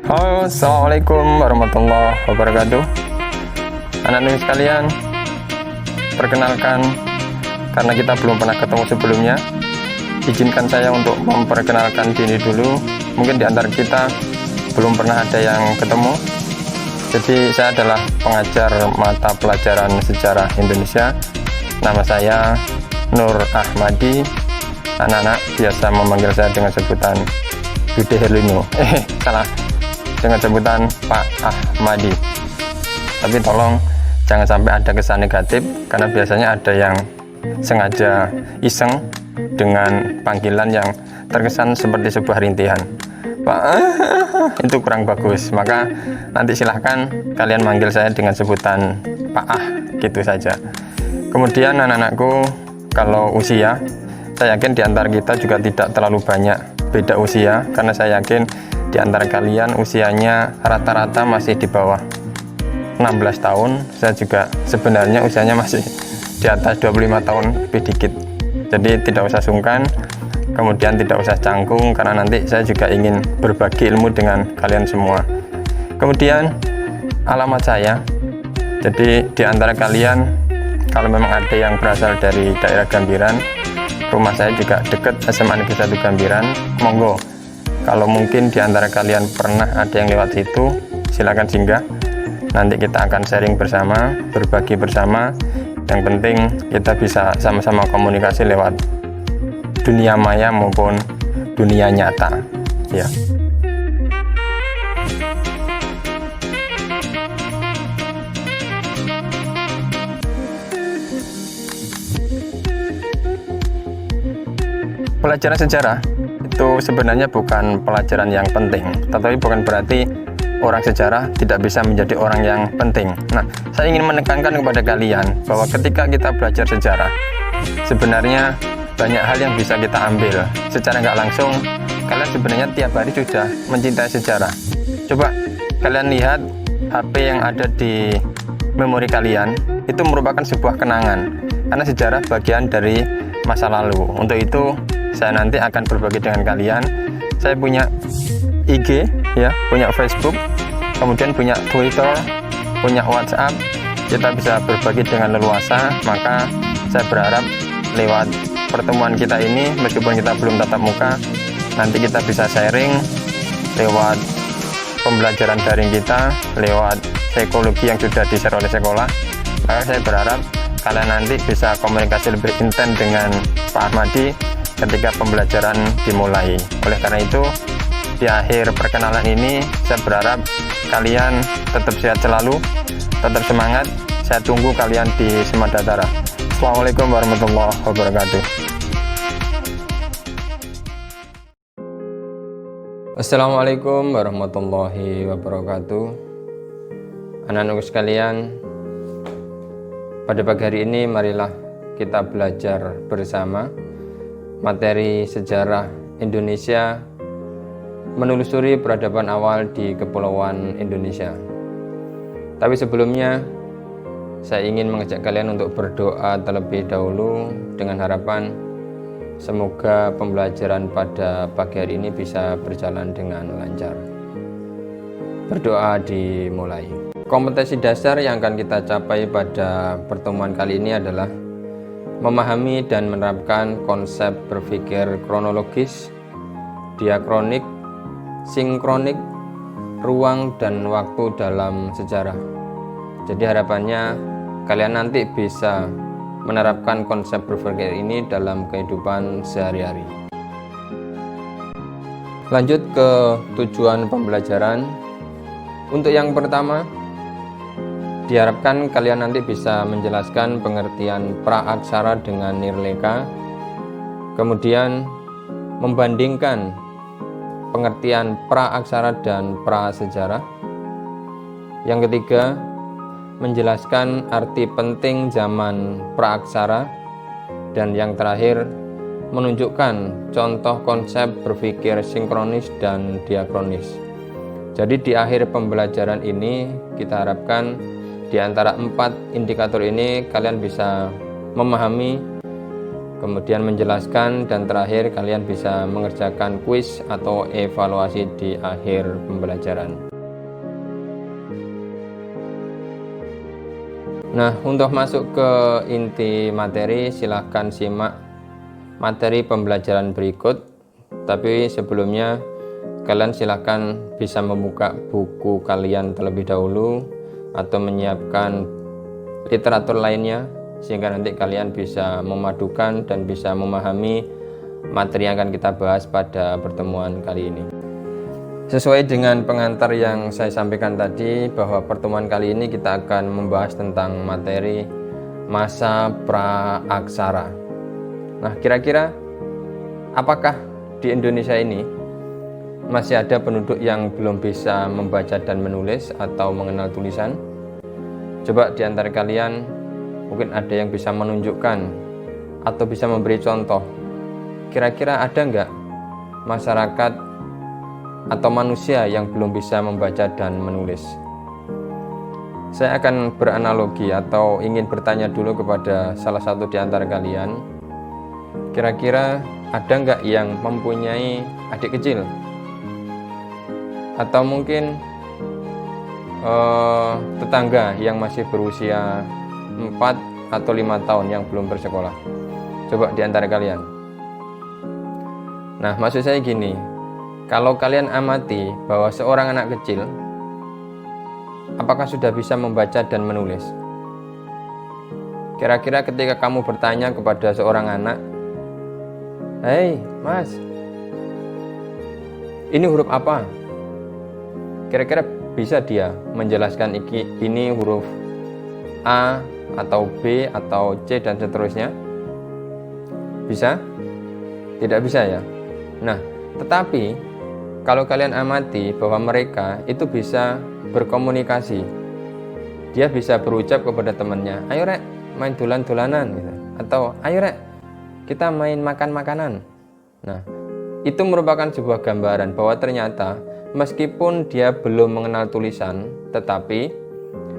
Halo, assalamualaikum warahmatullahi wabarakatuh. Anak-anak sekalian, perkenalkan, karena kita belum pernah ketemu sebelumnya, izinkan saya untuk memperkenalkan diri dulu. Mungkin di antara kita belum pernah ada yang ketemu. Jadi saya adalah pengajar mata pelajaran sejarah Indonesia. Nama saya Nur Ahmadi. Anak-anak biasa memanggil saya dengan sebutan Bude Herlino. Salah, dengan sebutan Pak Ahmadi. Tapi tolong jangan sampai ada kesan negatif, karena biasanya ada yang sengaja iseng dengan panggilan yang terkesan seperti sebuah rintihan. Pak, itu kurang bagus. Maka nanti silahkan kalian manggil saya dengan sebutan Pak gitu saja. Kemudian anak-anakku, kalau usia, saya yakin di antara kita juga tidak terlalu banyak beda usia, karena saya yakin di antara kalian usianya rata-rata masih di bawah 16 tahun. Saya juga sebenarnya usianya masih di atas 25 tahun lebih dikit. Jadi tidak usah sungkan, kemudian tidak usah canggung, karena nanti saya juga ingin berbagi ilmu dengan kalian semua. Kemudian alamat saya, jadi di antara kalian kalau memang ada yang berasal dari daerah Gambiran, rumah saya juga dekat SMA Negeri 1 Gambiran, monggo. Kalau mungkin di antara kalian pernah ada yang lewat situ, silakan singgah. Nanti kita akan sharing bersama, berbagi bersama. Yang penting kita bisa sama-sama komunikasi lewat dunia maya maupun dunia nyata. Ya. Pelajaran sejarah itu sebenarnya bukan pelajaran yang penting, tetapi bukan berarti orang sejarah tidak bisa menjadi orang yang penting. Nah, saya ingin menekankan kepada kalian bahwa ketika kita belajar sejarah, sebenarnya banyak hal yang bisa kita ambil. Secara nggak langsung, kalian sebenarnya tiap hari sudah mencintai sejarah. Coba kalian lihat HP yang ada di memori kalian, itu merupakan sebuah kenangan, karena sejarah bagian dari masa lalu. Untuk itu, saya nanti akan berbagi dengan kalian. Saya punya IG, ya, punya Facebook, kemudian punya Twitter, punya WhatsApp. Kita bisa berbagi dengan leluasa. Maka saya berharap lewat pertemuan kita ini, meskipun kita belum tatap muka, nanti kita bisa sharing lewat pembelajaran daring kita, lewat psikologi yang sudah di-share oleh sekolah. Maka saya berharap kalian nanti bisa komunikasi lebih intens dengan Pak Ahmadi ketika pembelajaran dimulai. Oleh karena itu, di akhir perkenalan ini, saya berharap kalian tetap sehat selalu, tetap semangat. Saya tunggu kalian di Semadadara. Assalamualaikum warahmatullahi wabarakatuh. Assalamualaikum warahmatullahi wabarakatuh. Anak-anak sekalian, pada pagi hari ini marilah kita belajar bersama materi sejarah Indonesia, menelusuri peradaban awal di Kepulauan Indonesia. Tapi sebelumnya, saya ingin mengajak kalian untuk berdoa terlebih dahulu dengan harapan semoga pembelajaran pada pagi hari ini bisa berjalan dengan lancar. Berdoa dimulai. Kompetensi dasar yang akan kita capai pada pertemuan kali ini adalah memahami dan menerapkan konsep berpikir kronologis, diakronik, sinkronik, ruang dan waktu dalam sejarah. Jadi harapannya kalian nanti bisa menerapkan konsep berpikir ini dalam kehidupan sehari-hari. Lanjut ke tujuan pembelajaran. Untuk yang pertama, Diharapkan kalian nanti bisa menjelaskan pengertian praaksara dengan nirleka, kemudian membandingkan pengertian praaksara dan prasejarah. Yang ketiga, menjelaskan arti penting zaman praaksara. Dan yang terakhir, menunjukkan contoh konsep berpikir sinkronis dan diakronis. Jadi di akhir pembelajaran ini kita harapkan di antara 4 indikator ini kalian bisa memahami, kemudian menjelaskan, dan terakhir kalian bisa mengerjakan kuis atau evaluasi di akhir pembelajaran. Nah, untuk masuk ke inti materi, silahkan simak materi pembelajaran berikut. Tapi sebelumnya kalian silahkan bisa membuka buku kalian terlebih dahulu atau menyiapkan literatur lainnya, sehingga nanti kalian bisa memadukan dan bisa memahami materi yang akan kita bahas pada pertemuan kali ini. Sesuai dengan pengantar yang saya sampaikan tadi, bahwa pertemuan kali ini kita akan membahas tentang materi masa praaksara. Nah, kira-kira apakah di Indonesia ini masih ada penduduk yang belum bisa membaca dan menulis atau mengenal tulisan? Coba di antara kalian mungkin ada yang bisa menunjukkan atau bisa memberi contoh. Kira-kira ada nggak masyarakat atau manusia yang belum bisa membaca dan menulis? Saya akan beranalogi atau ingin bertanya dulu kepada salah satu di antara kalian. Kira-kira ada nggak yang mempunyai adik kecil? Atau mungkin tetangga yang masih berusia 4 atau 5 tahun yang belum bersekolah? Coba di antara kalian. Nah, maksud saya gini, kalau kalian amati bahwa seorang anak kecil apakah sudah bisa membaca dan menulis? Kira-kira ketika kamu bertanya kepada seorang anak, "Hei mas, ini huruf apa?" Kira-kira bisa dia menjelaskan ini huruf A atau B atau C dan seterusnya? Bisa? Tidak bisa ya? Nah, tetapi kalau kalian amati bahwa mereka itu bisa berkomunikasi. Dia bisa berucap kepada temannya, "Ayo rek, main dolan-dolanan," gitu. Atau "Ayo rek, kita main makan-makanan." Nah, itu merupakan sebuah gambaran bahwa ternyata meskipun dia belum mengenal tulisan, tetapi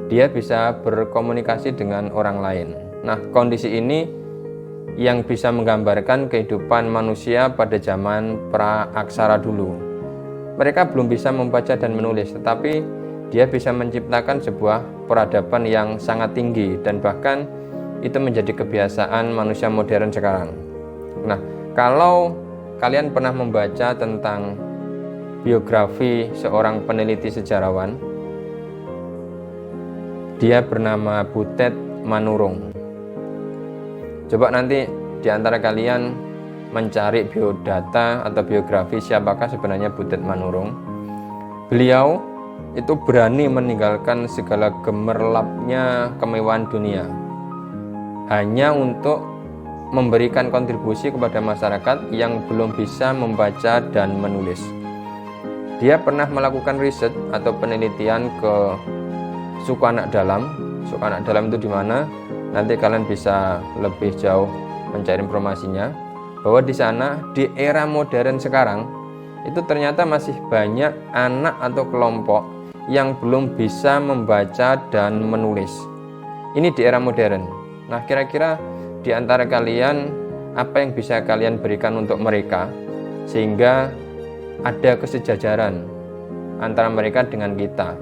dia bisa berkomunikasi dengan orang lain. Nah, kondisi ini yang bisa menggambarkan kehidupan manusia pada zaman praaksara dulu. Mereka belum bisa membaca dan menulis, tetapi dia bisa menciptakan sebuah peradaban yang sangat tinggi, dan bahkan itu menjadi kebiasaan manusia modern sekarang. Nah, kalau kalian pernah membaca tentang biografi seorang peneliti sejarawan, dia bernama Butet Manurung. Coba nanti di antara kalian mencari biodata atau biografi siapakah sebenarnya Butet Manurung. Beliau itu berani meninggalkan segala gemerlapnya kemewahan dunia hanya untuk memberikan kontribusi kepada masyarakat yang belum bisa membaca dan menulis. Dia pernah melakukan riset atau penelitian ke suku anak dalam. Suku anak dalam itu di mana? Nanti kalian bisa lebih jauh mencari informasinya. Bahwa di sana di era modern sekarang itu ternyata masih banyak anak atau kelompok yang belum bisa membaca dan menulis. Ini di era modern. Nah, kira-kira di antara kalian apa yang bisa kalian berikan untuk mereka sehingga ada kesejajaran antara mereka dengan kita?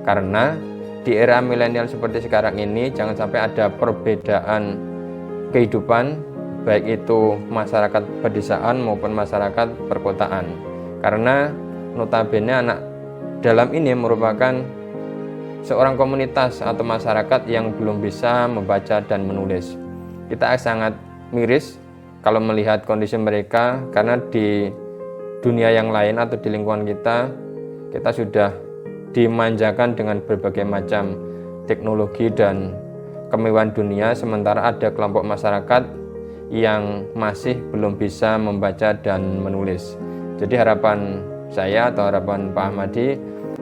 Karena di era milenial seperti sekarang ini jangan sampai ada perbedaan kehidupan, baik itu masyarakat pedesaan maupun masyarakat perkotaan. Karena notabene anak dalam ini merupakan seorang komunitas atau masyarakat yang belum bisa membaca dan menulis. Kita sangat miris kalau melihat kondisi mereka, karena di dunia yang lain atau di lingkungan kita sudah dimanjakan dengan berbagai macam teknologi dan kemewahan dunia, sementara ada kelompok masyarakat yang masih belum bisa membaca dan menulis. Jadi harapan saya atau harapan Pak Ahmadi,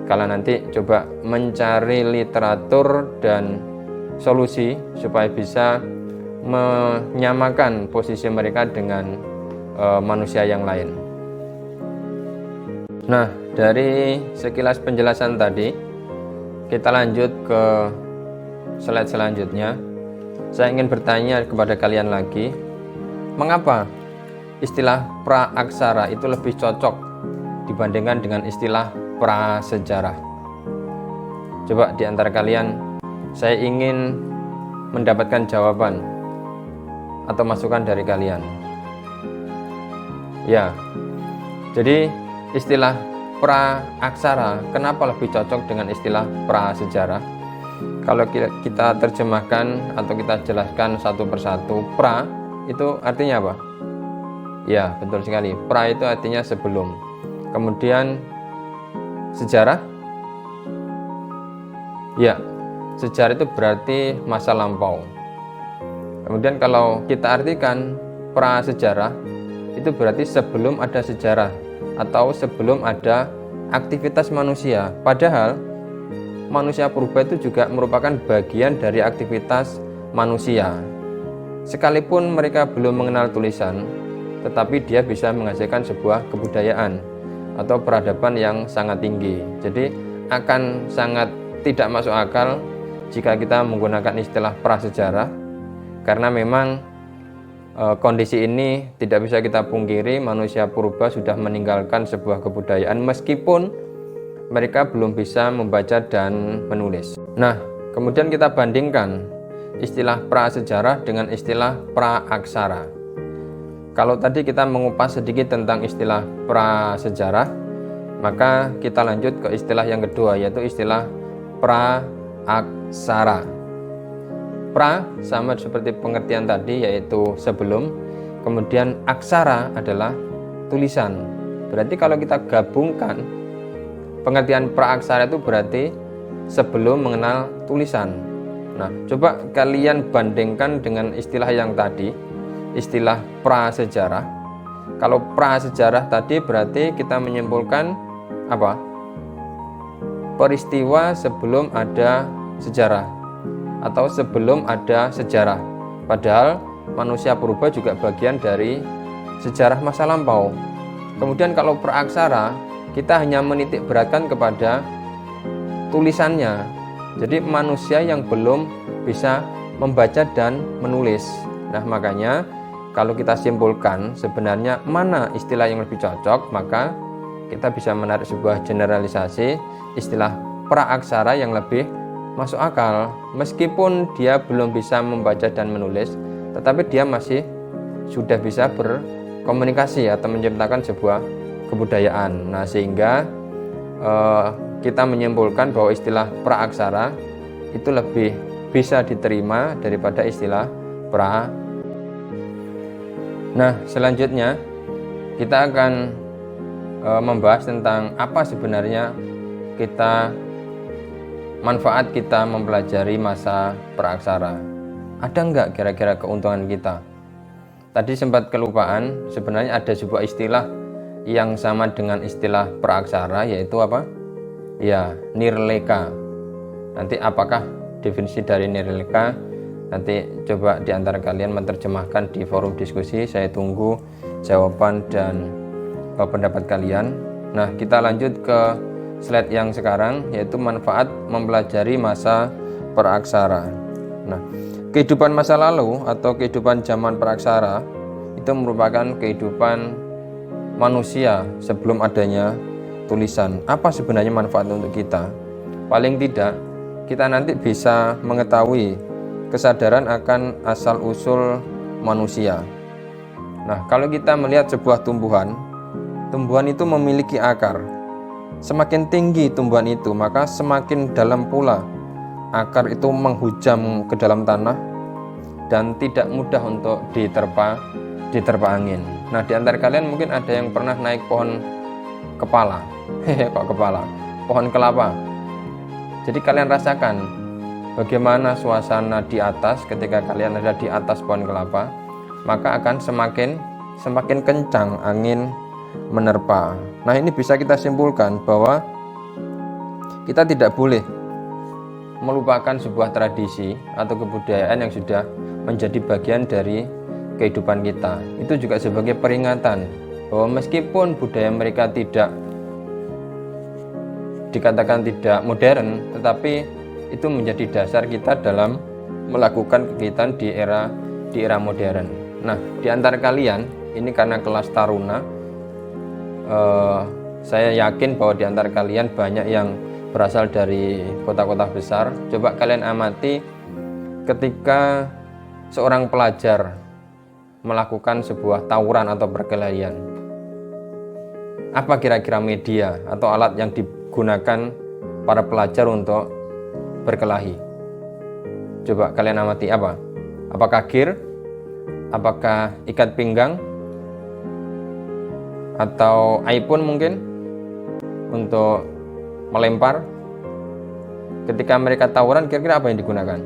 kalau nanti coba mencari literatur dan solusi supaya bisa menyamakan posisi mereka dengan manusia yang lain. Nah, dari sekilas penjelasan tadi, kita lanjut ke slide selanjutnya. Saya ingin bertanya kepada kalian lagi, mengapa istilah praaksara itu lebih cocok dibandingkan dengan istilah prasejarah? Coba di antara kalian, saya ingin mendapatkan jawaban atau masukan dari kalian. Ya, jadi istilah praaksara kenapa lebih cocok dengan istilah prasejarah? Kalau kita terjemahkan atau kita jelaskan satu persatu, pra itu artinya apa? Ya, betul sekali. Pra itu artinya sebelum. Kemudian sejarah? Ya, sejarah itu berarti masa lampau. Kemudian kalau kita artikan prasejarah, itu berarti sebelum ada sejarah atau sebelum ada aktivitas manusia. Padahal manusia purba itu juga merupakan bagian dari aktivitas manusia. Sekalipun mereka belum mengenal tulisan, tetapi dia bisa menghasilkan sebuah kebudayaan atau peradaban yang sangat tinggi. Jadi akan sangat tidak masuk akal jika kita menggunakan istilah prasejarah, karena memang kondisi ini tidak bisa kita pungkiri, manusia purba sudah meninggalkan sebuah kebudayaan meskipun mereka belum bisa membaca dan menulis. Nah, kemudian kita bandingkan istilah prasejarah dengan istilah praaksara. Kalau tadi kita mengupas sedikit tentang istilah prasejarah, maka kita lanjut ke istilah yang kedua, yaitu istilah praaksara. Pra sama seperti pengertian tadi, yaitu sebelum. Kemudian aksara adalah tulisan. Berarti kalau kita gabungkan, pengertian praaksara itu berarti sebelum mengenal tulisan. Nah, coba kalian bandingkan dengan istilah yang tadi, istilah prasejarah. Kalau prasejarah tadi berarti kita menyimpulkan apa? Peristiwa sebelum ada sejarah atau sebelum ada sejarah. Padahal manusia purba juga bagian dari sejarah masa lampau. Kemudian kalau praaksara, kita hanya menitik beratkan kepada tulisannya. Jadi manusia yang belum bisa membaca dan menulis. Nah, makanya kalau kita simpulkan sebenarnya mana istilah yang lebih cocok, maka kita bisa menarik sebuah generalisasi istilah praaksara yang lebih masuk akal. Meskipun dia belum bisa membaca dan menulis, tetapi dia masih sudah bisa berkomunikasi atau menciptakan sebuah kebudayaan. Nah, sehingga kita menyimpulkan bahwa istilah praaksara itu lebih bisa diterima daripada istilah pra. Nah, selanjutnya kita akan membahas tentang apa sebenarnya manfaat kita mempelajari masa praaksara. Ada enggak kira-kira keuntungan kita? Tadi sempat kelupaan, sebenarnya ada sebuah istilah yang sama dengan istilah praaksara, yaitu apa? Ya, nirleka. Nanti apakah definisi dari nirleka? Nanti coba di antara kalian menerjemahkan di forum diskusi. Saya tunggu jawaban dan pendapat kalian. Nah, kita lanjut ke slide yang sekarang, yaitu manfaat mempelajari masa praaksara. Nah, kehidupan masa lalu atau kehidupan zaman praaksara itu merupakan kehidupan manusia sebelum adanya tulisan. Apa sebenarnya manfaat untuk kita? Paling tidak kita nanti bisa mengetahui kesadaran akan asal-usul manusia. Nah, kalau kita melihat sebuah tumbuhan itu memiliki akar. Semakin tinggi tumbuhan itu, maka semakin dalam pula akar itu menghujam ke dalam tanah dan tidak mudah untuk diterpa angin. Nah, di antara kalian mungkin ada yang pernah naik pohon kepala. Pohon kelapa. Jadi kalian rasakan bagaimana suasana di atas ketika kalian ada di atas pohon kelapa, maka akan semakin kencang angin menerpa. Nah, ini bisa kita simpulkan bahwa kita tidak boleh melupakan sebuah tradisi atau kebudayaan yang sudah menjadi bagian dari kehidupan kita. Itu juga sebagai peringatan bahwa meskipun budaya mereka tidak dikatakan tidak modern, tetapi itu menjadi dasar kita dalam melakukan kegiatan di era modern. Nah, di antara kalian ini karena kelas taruna, saya yakin bahwa di antara kalian banyak yang berasal dari kota-kota besar. Coba kalian amati ketika seorang pelajar melakukan sebuah tawuran atau perkelahian. Apa kira-kira media atau alat yang digunakan para pelajar untuk berkelahi? Coba kalian amati apa? Apakah gear? Apakah ikat pinggang? Atau iPhone mungkin untuk melempar? Ketika mereka tawuran, kira-kira apa yang digunakan?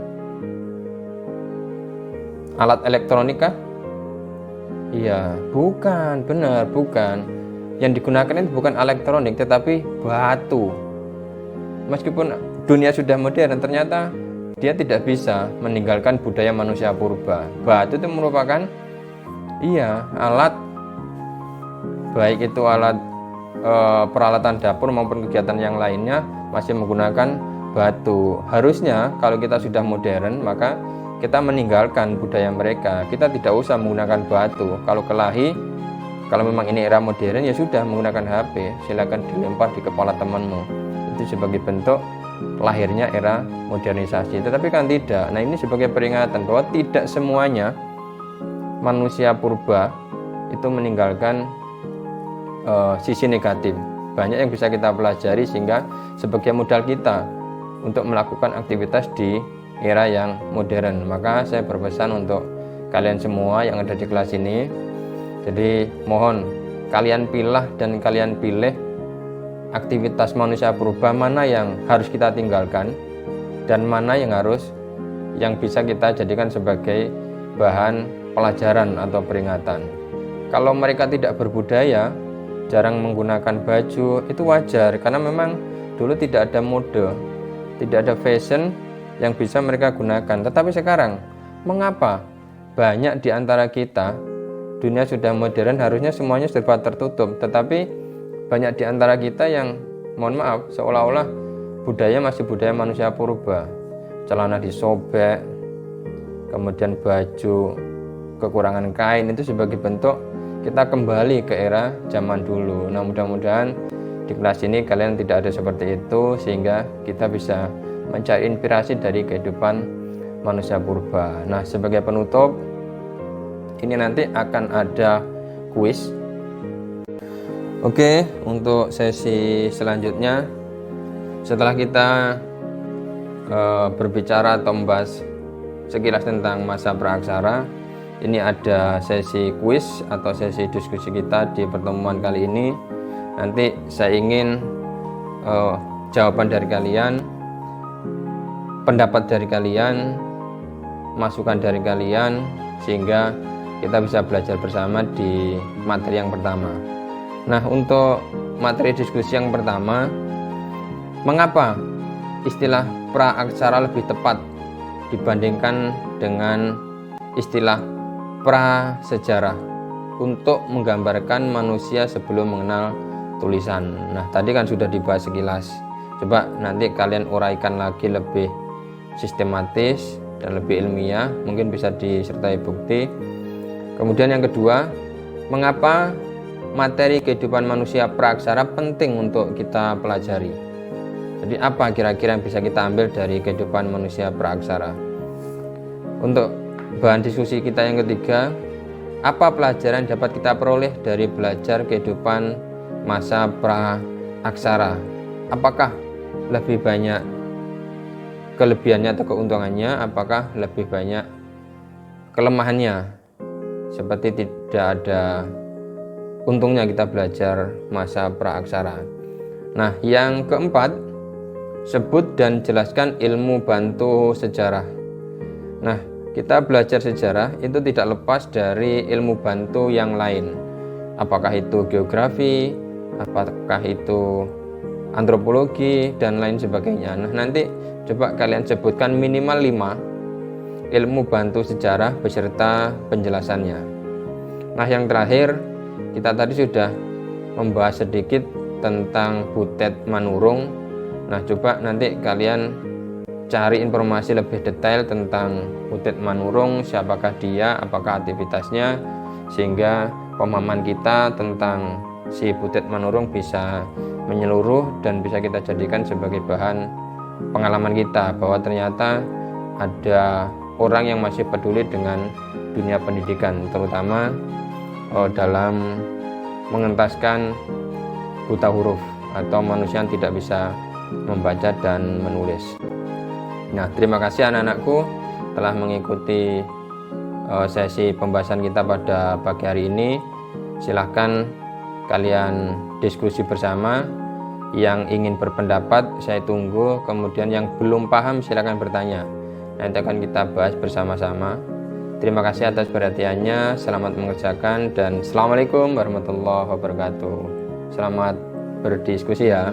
Alat elektronik kah? Iya, bukan, benar, bukan. Yang digunakan itu bukan elektronik, tetapi batu. Meskipun dunia sudah modern, ternyata dia tidak bisa meninggalkan budaya manusia purba. Batu itu merupakan alat, baik itu alat peralatan dapur maupun kegiatan yang lainnya masih menggunakan batu. Harusnya kalau kita sudah modern, maka kita meninggalkan budaya mereka. Kita tidak usah menggunakan batu. Kalau kelahi, kalau memang ini era modern, ya sudah menggunakan HP, silakan dilempar di kepala temanmu. Itu sebagai bentuk lahirnya era modernisasi. Tetapi kan tidak. Nah, ini sebagai peringatan bahwa tidak semuanya manusia purba itu meninggalkan sisi negatif. Banyak yang bisa kita pelajari sehingga sebagai modal kita untuk melakukan aktivitas di era yang modern. Maka saya berpesan untuk kalian semua yang ada di kelas ini, jadi mohon kalian pilih dan kalian pilih aktivitas manusia purba mana yang harus kita tinggalkan dan mana yang bisa kita jadikan sebagai bahan pelajaran atau peringatan. Kalau mereka tidak berbudaya, jarang menggunakan baju, itu wajar karena memang dulu tidak ada mode, tidak ada fashion yang bisa mereka gunakan. Tetapi sekarang, mengapa banyak di antara kita, dunia sudah modern, harusnya semuanya serba tertutup, tetapi banyak di antara kita yang, mohon maaf, seolah-olah budaya masih budaya manusia purba. Celana disobek, kemudian baju kekurangan kain, itu sebagai bentuk kita kembali ke era zaman dulu. Nah, mudah-mudahan di kelas ini kalian tidak ada seperti itu, sehingga kita bisa mencari inspirasi dari kehidupan manusia purba. Nah, sebagai penutup, ini nanti akan ada kuis. Oke, untuk sesi selanjutnya, setelah kita berbicara atau membahas sekilas tentang masa praaksara, ini ada sesi kuis atau sesi diskusi kita di pertemuan kali ini. Nanti saya ingin jawaban dari kalian, pendapat dari kalian, masukan dari kalian, sehingga kita bisa belajar bersama di materi yang pertama. Nah, untuk materi diskusi yang pertama, mengapa istilah praaksara lebih tepat dibandingkan dengan istilah prasejarah untuk menggambarkan manusia sebelum mengenal tulisan. Nah, tadi kan sudah dibahas sekilas. Coba nanti kalian uraikan lagi lebih sistematis dan lebih ilmiah, mungkin bisa disertai bukti. Kemudian yang kedua, mengapa materi kehidupan manusia praaksara penting untuk kita pelajari? Jadi apa kira-kira yang bisa kita ambil dari kehidupan manusia praaksara? Untuk bahan diskusi kita yang ketiga, apa pelajaran dapat kita peroleh dari belajar kehidupan masa praaksara? Apakah lebih banyak kelebihannya atau keuntungannya? Apakah lebih banyak kelemahannya? Seperti tidak ada untungnya kita belajar masa praaksara. Nah, yang keempat, sebut dan jelaskan ilmu bantu sejarah. Nah, kita belajar sejarah itu tidak lepas dari ilmu bantu yang lain. Apakah itu geografi, apakah itu antropologi, dan lain sebagainya. Nah, nanti coba kalian sebutkan minimal 5 ilmu bantu sejarah beserta penjelasannya. Nah, yang terakhir, kita tadi sudah membahas sedikit tentang Butet Manurung. Nah, coba nanti kalian cari informasi lebih detail tentang Butet Manurung, siapakah dia, apakah aktivitasnya, sehingga pemahaman kita tentang si Butet Manurung bisa menyeluruh dan bisa kita jadikan sebagai bahan pengalaman kita bahwa ternyata ada orang yang masih peduli dengan dunia pendidikan, terutama dalam mengentaskan buta huruf atau manusia yang tidak bisa membaca dan menulis. Nah, terima kasih anak-anakku telah mengikuti sesi pembahasan kita pada pagi hari ini. Silahkan kalian diskusi bersama. Yang ingin berpendapat saya tunggu, kemudian yang belum paham silahkan bertanya, nanti akan kita bahas bersama-sama. Terima kasih atas perhatiannya, selamat mengerjakan, dan Assalamualaikum warahmatullahi wabarakatuh. Selamat berdiskusi ya.